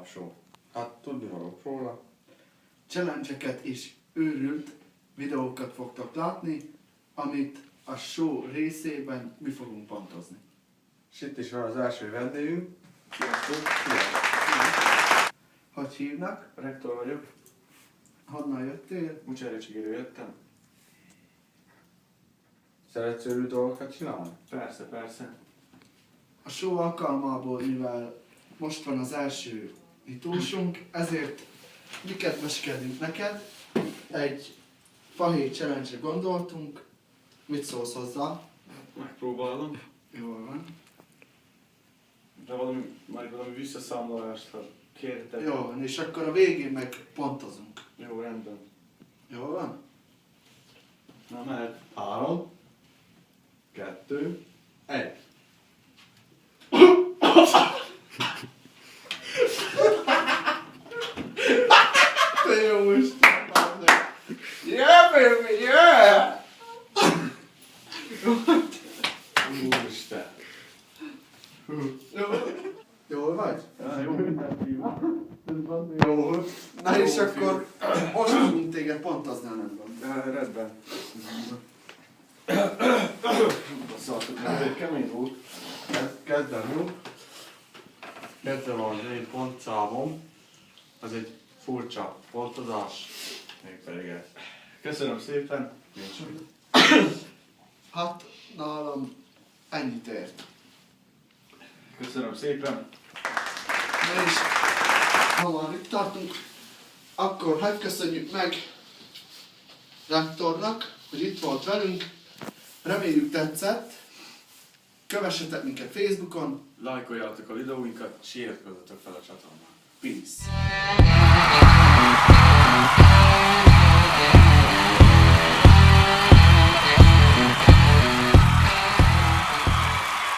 tapsó. Hát tudni valók róla. Challenge-eket és őrült videókat fogtok látni, amit a show részében mi fogunk pontozni. És itt is van az első vendégünk. Sziasztok! Hogy hívnak? Rektor vagyok. Honnan jöttél? Mucserrecsigéről jöttem. Szeretsz őrült dolgokat csinálni? Persze, persze. A show alkalmából, mivel most van az első nyitósunk, ezért mi kedveskedünk neked. Egy fahé challenge-re gondoltunk. Mit szólsz hozzá? Megpróbálom. Jól van. De valami visszaszámlálást, ha kértek. Jó van, és akkor a végén meg pontozunk. Jó, rendben. Jól van? Na, mehet. 3, 2, 1. Te jó Isten! Yeah, baby, yeah! Úristen! Jól vagy? Jó, mindent hívok. Jó. Na és akkor most fogunk téged pontozni, ha nem gond. Rendben. Basszaltok, ez egy kemény volt. Kezdem, jó? Kezdem az én pontszámom. Az egy furcsa pontozás. Mégpedig ez. Köszönöm szépen. Hát nálam ennyit ért. Köszönöm szépen. Na és ha már itt tartunk, akkor hát köszönjük meg Rektornak, hogy itt volt velünk. Reméljük tetszett. Kövessetek minket Facebookon. Lájkoljátok a videóinkat, és iratkozzatok fel a csatornán. Peace!